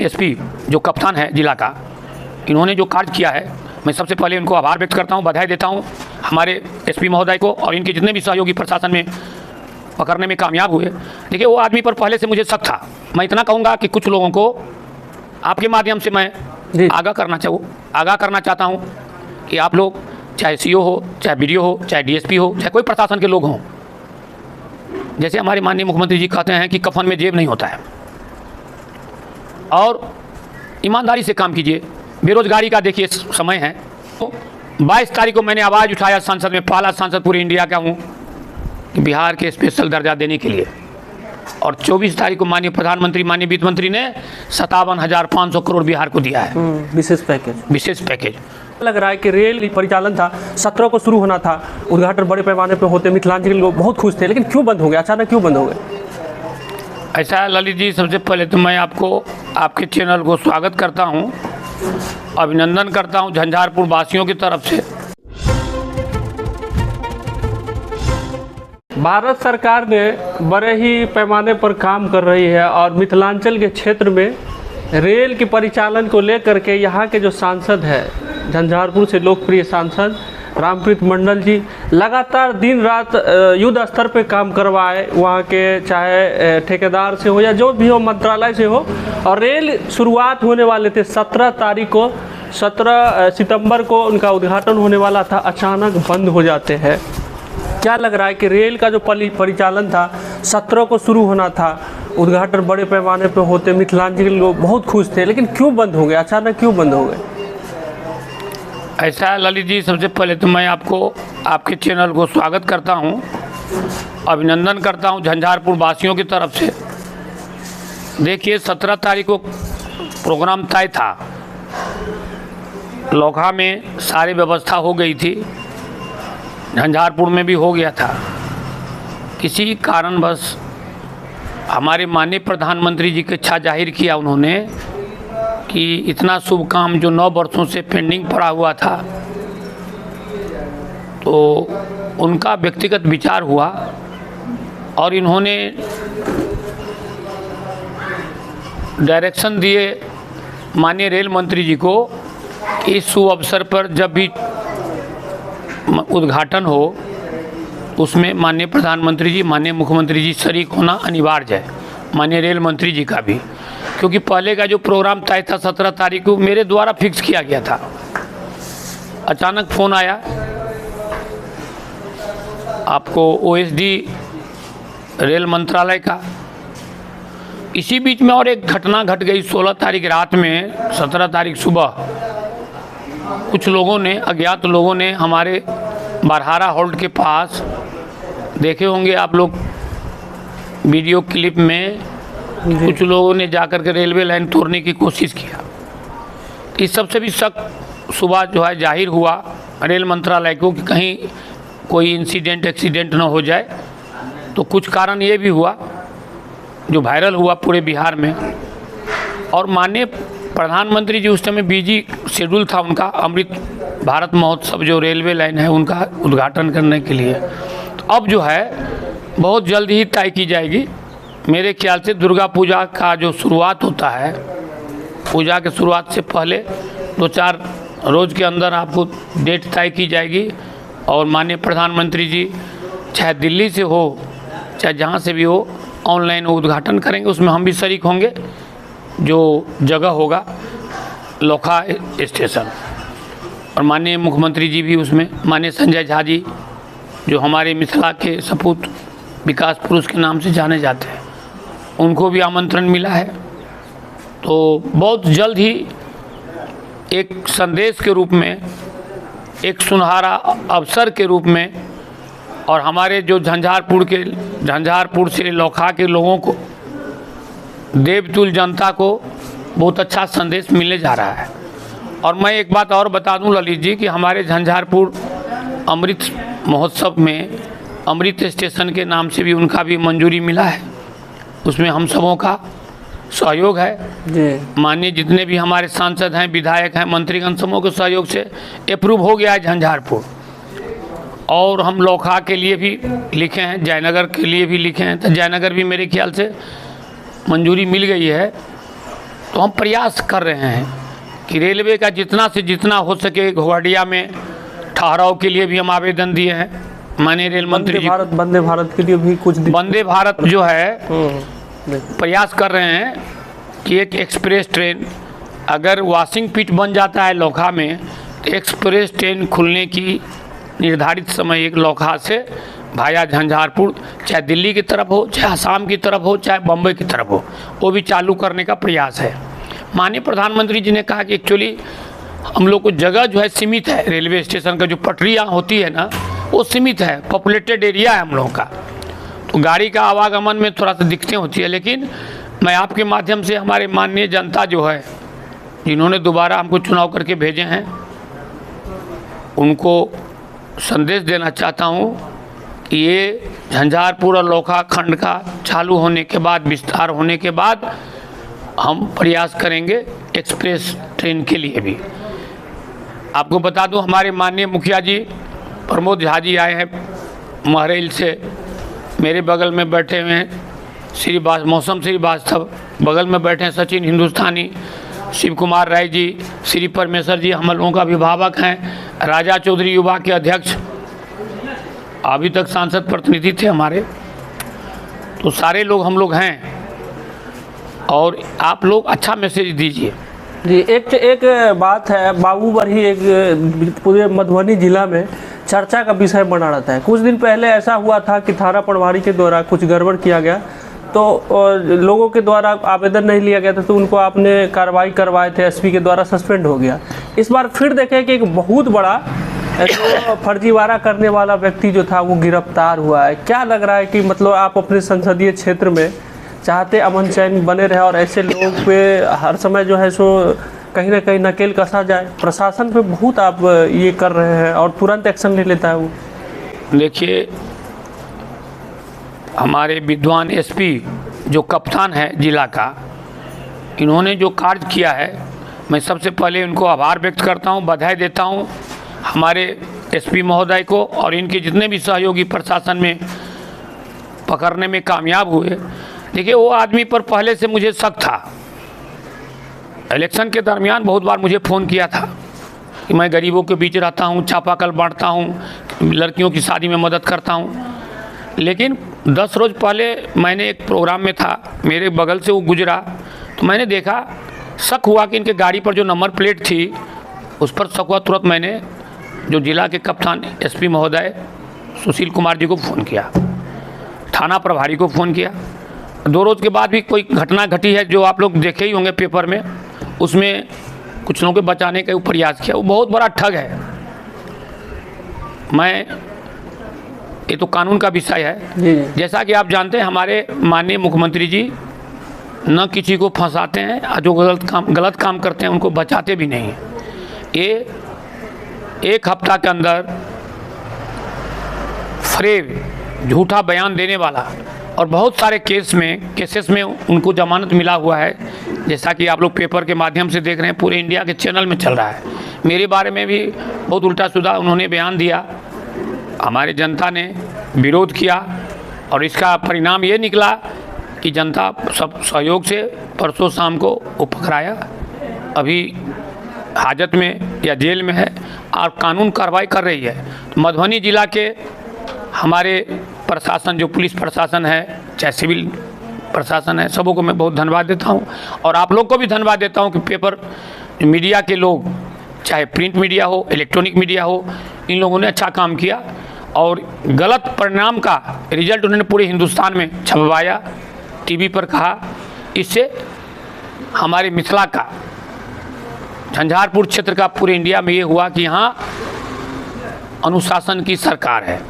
SP जो कप्तान है जिला का, इन्होंने जो कार्य किया है, मैं सबसे पहले इनको आभार व्यक्त करता हूं, बधाई देता हूं हमारे एसपी महोदय को और इनके जितने भी सहयोगी प्रशासन में पकड़ने में कामयाब हुए। देखिए, वो आदमी पर पहले से मुझे शक था। मैं इतना कहूँगा कि कुछ लोगों को आपके माध्यम से मैं आगाह करना चाहता हूँ कि आप लोग, चाहे सीओ हो, चाहे बीडीओ हो, चाहे डीएसपी हो, चाहे कोई प्रशासन के लोग हों, जैसे हमारे माननीय मुख्यमंत्री जी कहते हैं कि कफन में जेब नहीं होता है, और ईमानदारी से काम कीजिए। बेरोजगारी का देखिए समय है। 22 तारीख को मैंने आवाज़ उठाया संसद में, पहला सांसद पूरे इंडिया का हूँ कि बिहार के स्पेशल दर्जा देने के लिए, और 24 तारीख को माननीय प्रधानमंत्री, माननीय वित्त मंत्री ने 57,500 करोड़ बिहार को दिया है विशेष पैकेज। लग रहा है कि रेल परिचालन था 17 को शुरू होना था, उद्घाटन बड़े पैमाने पर होते, मिथिलांचल के लोग बहुत खुश थे, लेकिन क्यों बंद हो गया, अचानक क्यों बंद हो गए? ऐसा है ललित जी, सबसे पहले तो मैं आपको, आपके चैनल को स्वागत करता हूं, अभिनंदन करता हूं झंझारपुर वासियों की तरफ से। भारत सरकार ने बड़े ही पैमाने पर काम कर रही है और मिथिलांचल के क्षेत्र में रेल के परिचालन को लेकर के यहाँ के जो सांसद है, झंझारपुर से लोकप्रिय सांसद रामप्रीत मंडल जी लगातार दिन रात युद्ध स्तर पे काम करवाए, वहाँ के चाहे ठेकेदार से हो या जो भी हो, मंत्रालय से हो, और रेल शुरुआत होने वाले थे 17 सितंबर को उनका उद्घाटन होने वाला था, अचानक बंद हो जाते हैं। क्या लग रहा है कि रेल का जो परिचालन था 17 को शुरू होना था, उद्घाटन बड़े पैमाने पर होते, मिथिलांचल के लोग बहुत खुश थे, लेकिन क्यों बंद हो गए, अचानक क्यों बंद हो गए? ऐसा है ललित जी, सबसे पहले तो मैं आपको, आपके चैनल को स्वागत करता हूं, अभिनंदन करता हूं झंझारपुर वासियों की तरफ से। देखिए, 17 तारीख को प्रोग्राम तय था, लोखा में सारी व्यवस्था हो गई थी, झंझारपुर में भी हो गया था। किसी कारणवश हमारे माननीय प्रधानमंत्री जी की इच्छा जाहिर किया उन्होंने कि इतना शुभ काम जो 9 वर्षों से पेंडिंग पड़ा हुआ था, तो उनका व्यक्तिगत विचार हुआ और इन्होंने डायरेक्शन दिए माननीय रेल मंत्री जी को कि इस शुभ अवसर पर जब भी उद्घाटन हो, उसमें माननीय प्रधानमंत्री जी, माननीय मुख्यमंत्री जी शरीक होना अनिवार्य है, माननीय रेल मंत्री जी का भी, क्योंकि पहले का जो प्रोग्राम तय था 17 तारीख को मेरे द्वारा फिक्स किया गया था। अचानक फ़ोन आया आपको ओएसडी रेल मंत्रालय का। इसी बीच में और एक घटना घट गई 16 तारीख रात में, 17 तारीख सुबह कुछ लोगों ने, अज्ञात लोगों ने हमारे बरहारा हॉल्ट के पास, देखे होंगे आप लोग वीडियो क्लिप में, कुछ लोगों ने जाकर के रेलवे लाइन तोड़ने की कोशिश किया। इस सबसे भी शक सुबह जो है जाहिर हुआ रेल मंत्रालय को कि कहीं कोई इंसिडेंट एक्सीडेंट न हो जाए। तो कुछ कारण ये भी हुआ जो वायरल हुआ पूरे बिहार में, और माननीय प्रधानमंत्री जी उस समय बिजी शेड्यूल था उनका, अमृत भारत महोत्सव जो रेलवे लाइन है उनका उद्घाटन करने के लिए। तो अब जो है बहुत जल्द ही तय की जाएगी। मेरे ख्याल से दुर्गा पूजा का जो शुरुआत होता है, पूजा के शुरुआत से पहले 2-4 रोज़ के अंदर आपको डेट तय की जाएगी, और माननीय प्रधानमंत्री जी चाहे दिल्ली से हो चाहे जहाँ से भी हो, ऑनलाइन उद्घाटन करेंगे, उसमें हम भी शरीक होंगे। जो जगह होगा लोखा स्टेशन, और माननीय मुख्यमंत्री जी भी उसमें, माननीय संजय झा जी जो हमारे मिथिला के सपूत विकास पुरुष के नाम से जाने जाते हैं, उनको भी आमंत्रण मिला है। तो बहुत जल्द ही एक संदेश के रूप में, एक सुनहरा अवसर के रूप में, और हमारे जो झंझारपुर से लोखा के लोगों को, देवतुल्य जनता को बहुत अच्छा संदेश मिलने जा रहा है। और मैं एक बात और बता दूं ललित जी कि हमारे झंझारपुर अमृत महोत्सव में अमृत स्टेशन के नाम से भी उनका भी मंजूरी मिला है, उसमें हम सबों का सहयोग है। माननीय जितने भी हमारे सांसद हैं, विधायक हैं, मंत्रीगण समूह के सहयोग से अप्रूव हो गया है झंझारपुर। और हम लोखा के लिए भी लिखे हैं, जयनगर के लिए भी लिखे हैं, तो जयनगर भी मेरे ख्याल से मंजूरी मिल गई है। तो तो हम प्रयास कर रहे हैं कि रेलवे का जितना से जितना हो सके घोड़िया में ठहराव के लिए भी हम आवेदन दिए हैं। माननीय रेल मंत्री जी वंदे भारत के लिए भी कुछ वंदे भारत जो है प्रयास कर रहे हैं कि एक एक्सप्रेस ट्रेन अगर वॉशिंग पिट बन जाता है लोखा में, तो एक्सप्रेस ट्रेन खुलने की निर्धारित समय एक लोखा से भाया झंझारपुर, चाहे दिल्ली की तरफ हो, चाहे असम की तरफ हो, चाहे बम्बई की तरफ हो, वो भी चालू करने का प्रयास है। माननीय प्रधानमंत्री जी ने कहा कि एक्चुअली हम लोग को जगह जो है सीमित है, रेलवे स्टेशन का जो पटरियाँ होती है ना वो सीमित है, पॉपुलेटेड एरिया है हम लोगों का, तो गाड़ी का आवागमन में थोड़ा सा दिक्कतें होती है। लेकिन मैं आपके माध्यम से हमारे माननीय जनता जो है जिन्होंने दोबारा हमको चुनाव करके भेजे हैं उनको संदेश देना चाहता हूँ कि ये झंझारपुर और लोखा खंड का चालू होने के बाद, विस्तार होने के बाद हम प्रयास करेंगे एक्सप्रेस ट्रेन के लिए भी। आपको बता दूं हमारे माननीय मुखिया जी प्रमोद झा जी आए हैं महरेल से, मेरे बगल में बैठे हुए हैं मौसम श्रीवास्तव, बगल में बैठे हैं सचिन हिंदुस्तानी, शिव कुमार राय जी, श्री परमेश्वर जी हम लोगों का अभिभावक हैं, राजा चौधरी युवा के अध्यक्ष अभी तक सांसद प्रतिनिधि थे हमारे, तो सारे लोग हम लोग हैं और आप लोग अच्छा मैसेज दीजिए। जी एक बात है, बाबू बरही एक पूरे मधुबनी जिला में चर्चा का विषय बना रहता है। कुछ दिन पहले ऐसा हुआ था कि थाना प्रभारी के द्वारा कुछ गड़बड़ किया गया, तो लोगों के द्वारा आवेदन नहीं लिया गया था, तो उनको आपने कार्रवाई करवाए थे, एसपी के द्वारा सस्पेंड हो गया। इस बार फिर देखें कि एक बहुत बड़ा जो फर्जीवाड़ा करने वाला व्यक्ति जो था वो गिरफ्तार हुआ है। क्या लग रहा है कि मतलब आप अपने संसदीय क्षेत्र में चाहते अमन चैन बने रहे और ऐसे लोग पे हर समय जो है सो कहीं ना कहीं नकेल कसा जाए? प्रशासन पे बहुत आप ये कर रहे हैं और तुरंत एक्शन ले लेता है वो। देखिए हमारे विद्वान एसपी जो कप्तान है जिला का, इन्होंने जो कार्य किया है मैं सबसे पहले उनको आभार व्यक्त करता हूँ, बधाई देता हूँ हमारे एसपी महोदय को और इनके जितने भी सहयोगी प्रशासन में पकड़ने में कामयाब हुए। देखिए वो आदमी पर पहले से मुझे शक था, इलेक्शन के दरमियान बहुत बार मुझे फ़ोन किया था कि मैं गरीबों के बीच रहता हूँ, चापाकल बांटता हूँ, लड़कियों की शादी में मदद करता हूँ। लेकिन 10 रोज़ पहले मैंने एक प्रोग्राम में था, मेरे बगल से वो गुजरा तो मैंने देखा, शक हुआ कि इनके गाड़ी पर जो नंबर प्लेट थी उस पर शक हुआ। तुरंत मैंने जो जिला के कप्तान एसपी महोदय सुशील कुमार जी को फ़ोन किया, थाना प्रभारी को फ़ोन किया। 2 रोज़ के बाद भी कोई घटना घटी है जो आप लोग देखे ही होंगे पेपर में, उसमें कुछ लोगों को बचाने का प्रयास किया। वो बहुत बड़ा ठग है। ये तो कानून का विषय है। जैसा कि आप जानते हैं हमारे माननीय मुख्यमंत्री जी न किसी को फंसाते हैं और जो गलत काम करते हैं उनको बचाते भी नहीं हैं। ये 1 हफ्ता के अंदर फरेब झूठा बयान देने वाला और बहुत सारे केसेस में उनको जमानत मिला हुआ है, जैसा कि आप लोग पेपर के माध्यम से देख रहे हैं, पूरे इंडिया के चैनल में चल रहा है। मेरे बारे में भी बहुत उल्टा सीधा उन्होंने बयान दिया, हमारी जनता ने विरोध किया और इसका परिणाम ये निकला कि जनता सब सहयोग से परसों शाम को वो पकड़ाया, अभी हाजत में या जेल में है और कानून कार्रवाई कर रही है। मधुबनी जिला के हमारे प्रशासन, जो पुलिस प्रशासन है, चाहे सिविल प्रशासन है, सबों को मैं बहुत धन्यवाद देता हूं और आप लोग को भी धन्यवाद देता हूं कि पेपर मीडिया के लोग, चाहे प्रिंट मीडिया हो, इलेक्ट्रॉनिक मीडिया हो, इन लोगों ने अच्छा काम किया और गलत परिणाम का रिजल्ट उन्होंने पूरे हिंदुस्तान में छपवाया, टीवी पर कहा। इससे हमारे मिथिला का, झंझारपुर क्षेत्र का, पूरे इंडिया में ये हुआ कि यहाँ अनुशासन की सरकार है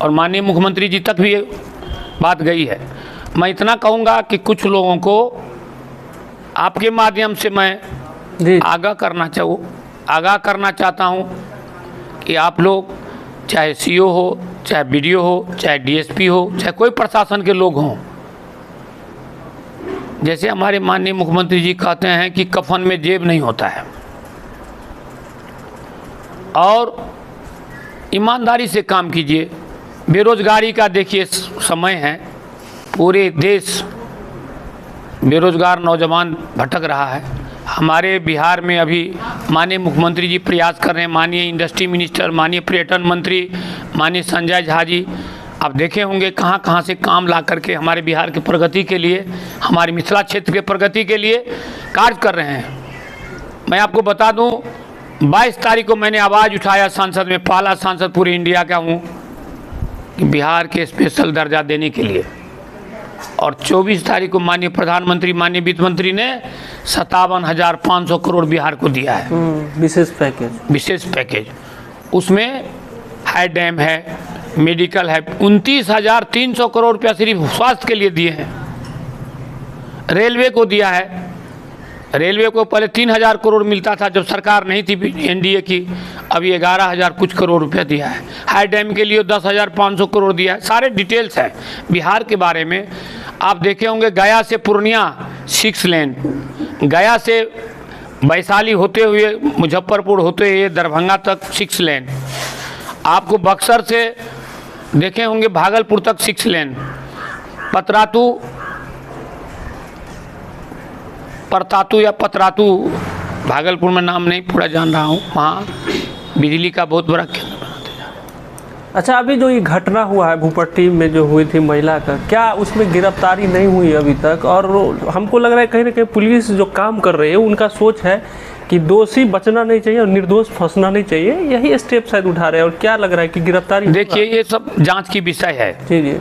और माननीय मुख्यमंत्री जी तक भी ये बात गई है। मैं इतना कहूँगा कि कुछ लोगों को आपके माध्यम से मैं आगाह करना चाहता हूँ कि आप लोग चाहे सीओ हो, चाहे बीडीओ हो, चाहे डीएसपी हो, चाहे कोई प्रशासन के लोग हों, जैसे हमारे माननीय मुख्यमंत्री जी कहते हैं कि कफन में जेब नहीं होता है, और ईमानदारी से काम कीजिए। बेरोजगारी का देखिए समय है, पूरे देश बेरोजगार नौजवान भटक रहा है। हमारे बिहार में अभी माननीय मुख्यमंत्री जी प्रयास कर रहे हैं, माननीय इंडस्ट्री मिनिस्टर, माननीय पर्यटन मंत्री, माननीय संजय झा जी, आप देखे होंगे कहाँ कहाँ से काम ला करके हमारे बिहार की प्रगति के लिए, हमारे मिथिला क्षेत्र के प्रगति के लिए कार्य कर रहे हैं। मैं आपको बता दूं, 22 तारीख को मैंने आवाज़ उठाया संसद में, पहला सांसद पूरे इंडिया का हूँ कि बिहार के स्पेशल दर्जा देने के लिए, और 24 तारीख को माननीय प्रधानमंत्री, माननीय वित्त मंत्री ने 57,500 करोड़ बिहार को दिया है, विशेष पैकेज। उसमें हाई डैम है, मेडिकल है, 29,300 करोड़ रुपया सिर्फ स्वास्थ्य के लिए दिए हैं। रेलवे को दिया है, रेलवे को पहले 3,000 करोड़ मिलता था जब सरकार नहीं थी एनडीए की, अभी 11,000 कुछ करोड़ रुपया दिया है। हाई डैम के लिए 10,500 करोड़ दिया है। सारे डिटेल्स हैं बिहार के बारे में। आप देखे होंगे गया से पूर्णिया 6 लेन, गया से वैशाली होते हुए मुजफ्फरपुर होते हुए दरभंगा तक 6 लेन, आपको बक्सर से देखे होंगे भागलपुर तक 6 लेन, परतातू या पतरातू, भागलपुर में नाम नहीं पूरा जान रहा हूँ, वहाँ बिजली का बहुत बड़ा केंद्र बनाते जा रहे। अच्छा, अभी जो ये घटना हुआ है भूपट्टी में जो हुई थी महिला का, क्या उसमें गिरफ्तारी नहीं हुई अभी तक? और हमको लग रहा है कहीं ना कहीं पुलिस जो काम कर रही है उनका सोच है कि दोषी बचना नहीं चाहिए और निर्दोष फंसना नहीं चाहिए, यही स्टेप शायद उठा रहे हैं। और क्या लग रहा है कि गिरफ्तारी? देखिए, ये सब जांच की विषय है। जी जी।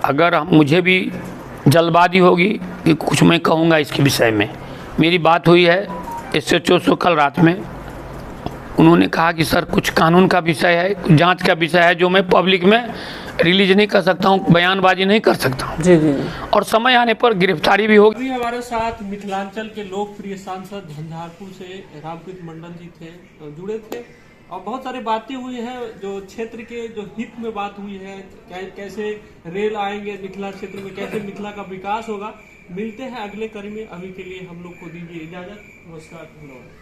अगर मुझे भी जल्दबाजी होगी कि कुछ मैं कहूँगा इसके विषय में, मेरी बात हुई है SHO से कल रात में, उन्होंने कहा कि सर कुछ कानून का विषय है, कुछ जांच का विषय है जो मैं पब्लिक में रिलीज नहीं कर सकता हूँ, बयानबाजी नहीं कर सकता हूँ। जी जी। और समय आने पर गिरफ्तारी भी होगी। हमारे साथ मिथिलांचल के लोकप्रिय सांसद झंझारपुर से रामप्रीत मंडल जी थे, जुड़े थे, और बहुत सारी बातें हुई हैं जो क्षेत्र के जो हित में बात हुई है, कैसे रेल आएंगे मिथिला क्षेत्र में, कैसे मिथिला का विकास होगा। मिलते हैं अगले कड़ी में, अभी के लिए हम लोग को दीजिए इजाजत। नमस्कार, धन्यवाद।